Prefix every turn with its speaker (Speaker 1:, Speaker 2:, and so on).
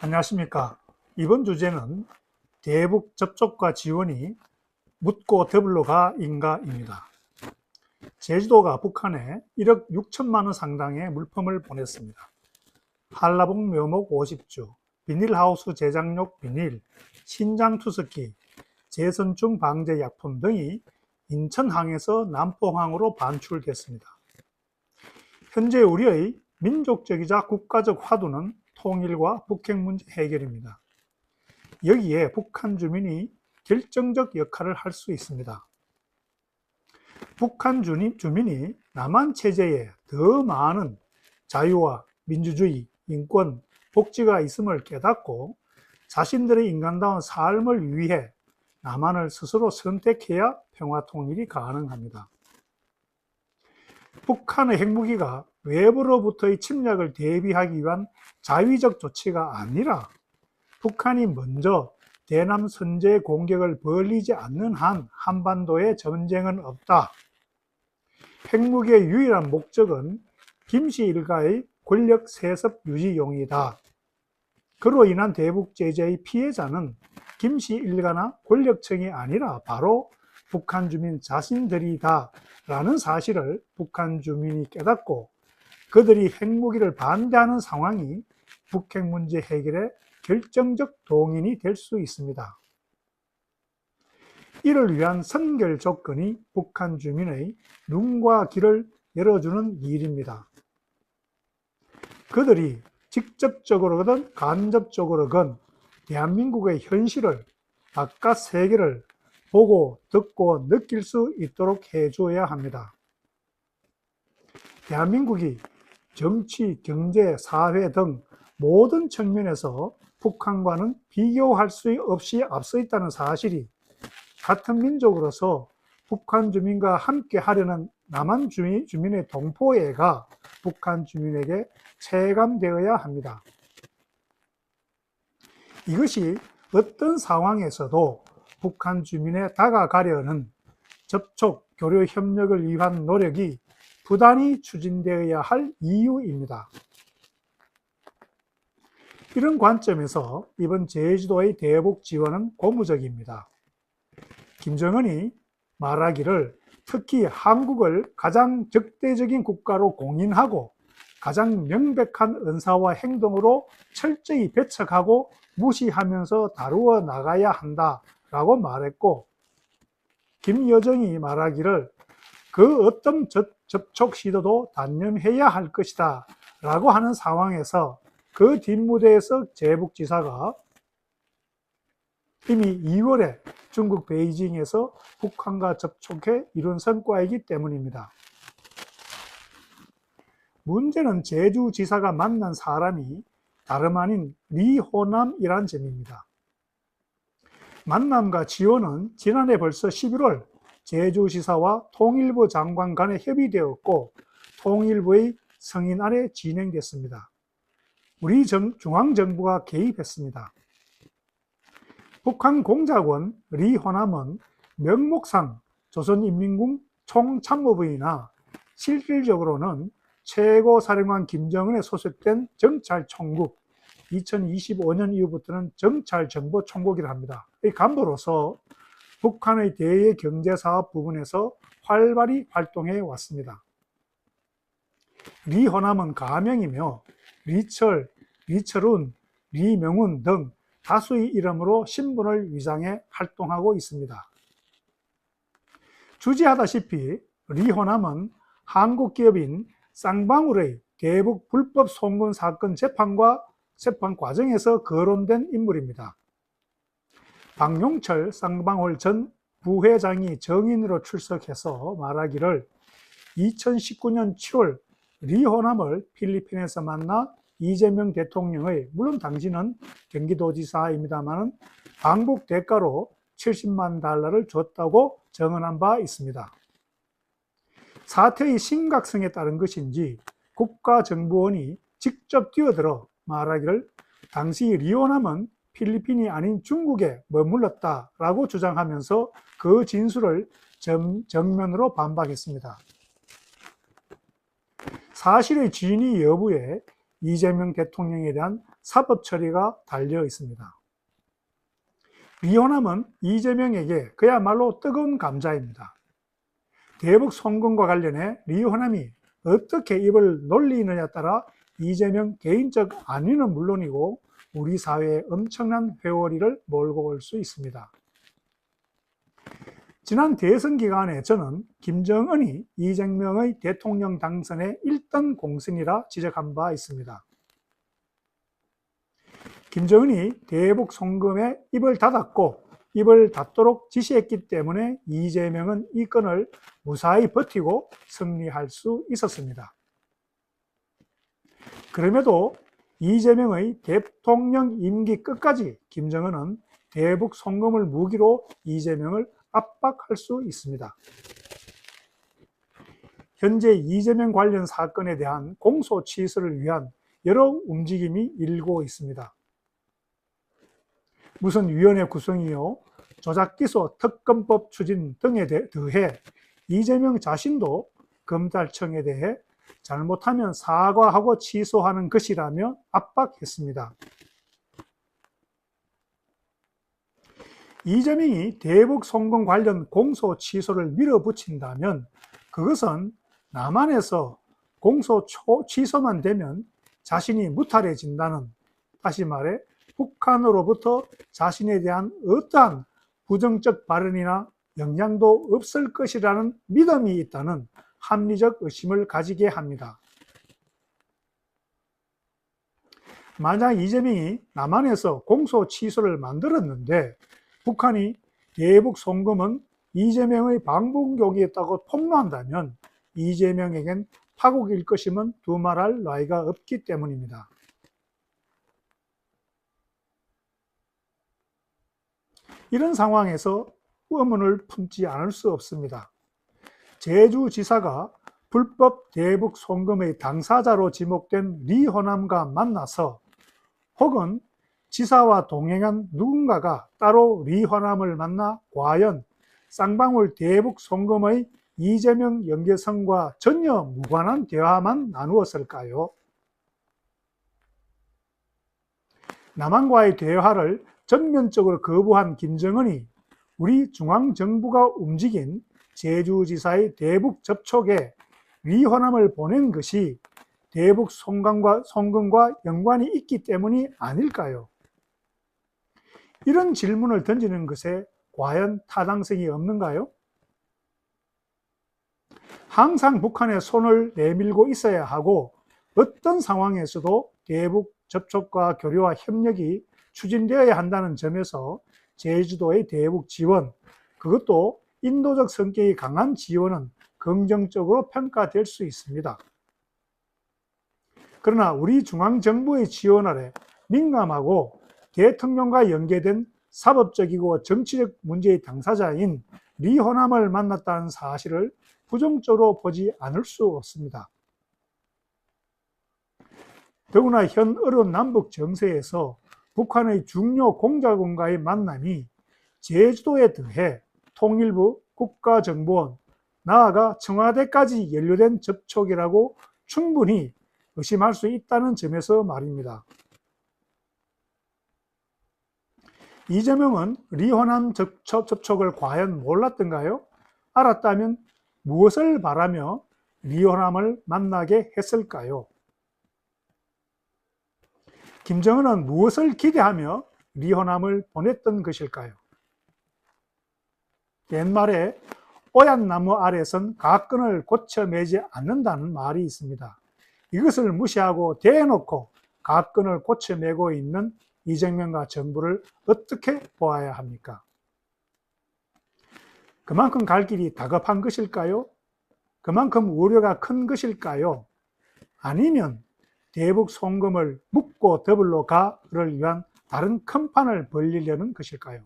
Speaker 1: 안녕하십니까. 이번 주제는 대북 접촉과 지원이 묻고 더블로 가인가입니다. 제주도가 북한에 1억 6천만 원 상당의 물품을 보냈습니다. 한라봉 묘목 50주, 비닐하우스 제작용 비닐, 신장투석기, 제선충 방제 약품 등이 인천항에서 남포항으로 반출됐습니다. 현재 우리의 민족적이자 국가적 화두는 통일과 북핵 문제 해결입니다. 여기에 북한 주민이 결정적 역할을 할 수 있습니다. 북한 주민이 남한 체제에 더 많은 자유와 민주주의, 인권, 복지가 있음을 깨닫고 자신들의 인간다운 삶을 위해 남한을 스스로 선택해야 평화 통일이 가능합니다. 북한의 핵무기가 외부로부터의 침략을 대비하기 위한 자위적 조치가 아니라 북한이 먼저 대남 선제 공격을 벌이지 않는 한 한반도에 전쟁은 없다. 핵무기의 유일한 목적은 김씨 일가의 권력 세습 유지용이다. 그로 인한 대북 제재의 피해자는 김씨 일가나 권력층이 아니라 바로 북한 주민 자신들이다 라는 사실을 북한 주민이 깨닫고 그들이 핵무기를 반대하는 상황이 북핵 문제 해결에 결정적 동인이 될 수 있습니다. 이를 위한 선결 조건이 북한 주민의 눈과 귀를 열어주는 일입니다. 그들이 직접적으로든 간접적으로든 대한민국의 현실을 바깥 세계를 보고 듣고 느낄 수 있도록 해줘야 합니다. 대한민국이 정치, 경제, 사회 등 모든 측면에서 북한과는 비교할 수 없이 앞서 있다는 사실이 같은 민족으로서 북한 주민과 함께 하려는 남한 주민의 동포애가 북한 주민에게 체감되어야 합니다. 이것이 어떤 상황에서도 북한 주민에 다가가려는 접촉, 교류 협력을 위한 노력이 부단히 추진되어야 할 이유입니다. 이런 관점에서 이번 제주도의 대북 지원은 고무적입니다. 김정은이 말하기를 특히 한국을 가장 적대적인 국가로 공인하고 가장 명백한 언사와 행동으로 철저히 배척하고 무시하면서 다루어 나가야 한다라고 말했고, 김여정이 말하기를 그 어떤 접촉 시도도 단념해야 할 것이다 라고 하는 상황에서 그 뒷무대에서 제북지사가 이미 2월에 중국 베이징에서 북한과 접촉해 이룬 성과이기 때문입니다. 문제는 제주지사가 만난 사람이 다름 아닌 리호남이란 점입니다. 만남과 지원은 지난해 벌써 11월 제주지사와 통일부 장관 간에 협의되었고 통일부의 승인 아래 진행됐습니다. 우리 중앙정부가 개입했습니다. 북한 공작원 리호남은 명목상 조선인민군 총참모부이나 실질적으로는 최고사령관 김정은에 소속된 정찰총국, 2025년 이후부터는 정찰정보총국이라 합니다. 이 간부로서 북한의 대외 경제사업 부분에서 활발히 활동해 왔습니다. 리호남은 가명이며 리철, 리철운, 리명운 등 다수의 이름으로 신분을 위장해 활동하고 있습니다. 주지하다시피 리호남은 한국 기업인 쌍방울의 대북 불법 송금 사건 재판 과정에서 거론된 인물입니다. 박용철 쌍방울 전 부회장이 정인으로 출석해서 말하기를 2019년 7월 리호남을 필리핀에서 만나 이재명 대통령의, 물론 당신은 경기도지사입니다만 방북 대가로 70만 달러를 줬다고 증언한 바 있습니다. 사태의 심각성에 따른 것인지 국가정보원이 직접 뛰어들어 말하기를 당시 리호남은 필리핀이 아닌 중국에 머물렀다라고 주장하면서 그 진술을 정면으로 반박했습니다. 사실의 진위 여부에 이재명 대통령에 대한 사법 처리가 달려 있습니다. 리호남은 이재명에게 그야말로 뜨거운 감자입니다. 대북 송금과 관련해 리호남이 어떻게 입을 놀리느냐에 따라 이재명 개인적 안위는 물론이고 우리 사회에 엄청난 회오리를 몰고 올 수 있습니다. 지난 대선 기간에 저는 김정은이 이재명의 대통령 당선의 1등 공신이라 지적한 바 있습니다. 김정은이 대북 송금에 입을 닫았고 입을 닫도록 지시했기 때문에 이재명은 이 건을 무사히 버티고 승리할 수 있었습니다. 그럼에도 이재명의 대통령 임기 끝까지 김정은은 대북 송금을 무기로 이재명을 압박할 수 있습니다. 현재 이재명 관련 사건에 대한 공소 취소를 위한 여러 움직임이 일고 있습니다. 무슨 위원회 구성이요, 조작기소 특검법 추진 등에 더해 이재명 자신도 검찰청에 대해 잘못하면 사과하고 취소하는 것이라며 압박했습니다. 이재명이 대북 송금 관련 공소 취소를 밀어붙인다면 그것은 남한에서 공소 취소만 되면 자신이 무탈해진다는, 다시 말해 북한으로부터 자신에 대한 어떠한 부정적 발언이나 영향도 없을 것이라는 믿음이 있다는 합리적 의심을 가지게 합니다. 만약 이재명이 남한에서 공소 취소를 만들었는데 북한이 대북 송금은 이재명의 방북용이었다고 폭로한다면 이재명에겐 파국일 것임은 두말할 나위가 없기 때문입니다. 이런 상황에서 의문을 품지 않을 수 없습니다. 제주지사가 불법 대북 송금의 당사자로 지목된 리호남과 만나서 혹은 지사와 동행한 누군가가 따로 리호남을 만나 과연 쌍방울 대북 송금의 이재명 연계성과 전혀 무관한 대화만 나누었을까요? 남한과의 대화를 전면적으로 거부한 김정은이 우리 중앙정부가 움직인 제주지사의 대북 접촉에 리호남을 보낸 것이 대북 송금과 연관이 있기 때문이 아닐까요? 이런 질문을 던지는 것에 과연 타당성이 없는가요? 항상 북한에 손을 내밀고 있어야 하고 어떤 상황에서도 대북 접촉과 교류와 협력이 추진되어야 한다는 점에서 제주도의 대북 지원, 그것도 인도적 성격이 강한 지원은 긍정적으로 평가될 수 있습니다. 그러나 우리 중앙정부의 지원 아래 민감하고 대통령과 연계된 사법적이고 정치적 문제의 당사자인 리호남을 만났다는 사실을 부정적으로 보지 않을 수 없습니다. 더구나 현 어려운 남북 정세에서 북한의 중요 공작원과의 만남이 제주도에 더해 통일부, 국가정보원, 나아가 청와대까지 연루된 접촉이라고 충분히 의심할 수 있다는 점에서 말입니다. 이재명은 리호남 접촉을 과연 몰랐던가요? 알았다면 무엇을 바라며 리호남을 만나게 했을까요? 김정은은 무엇을 기대하며 리호남을 보냈던 것일까요? 옛말에 오얏나무 아래선 가끈을 고쳐 매지 않는다는 말이 있습니다. 이것을 무시하고 대놓고 가끈을 고쳐 매고 있는 이재명과 정부를 어떻게 보아야 합니까? 그만큼 갈 길이 다급한 것일까요? 그만큼 우려가 큰 것일까요? 아니면 대북 송금을 묻고 더블로 가를 위한 다른 큰 판을 벌리려는 것일까요?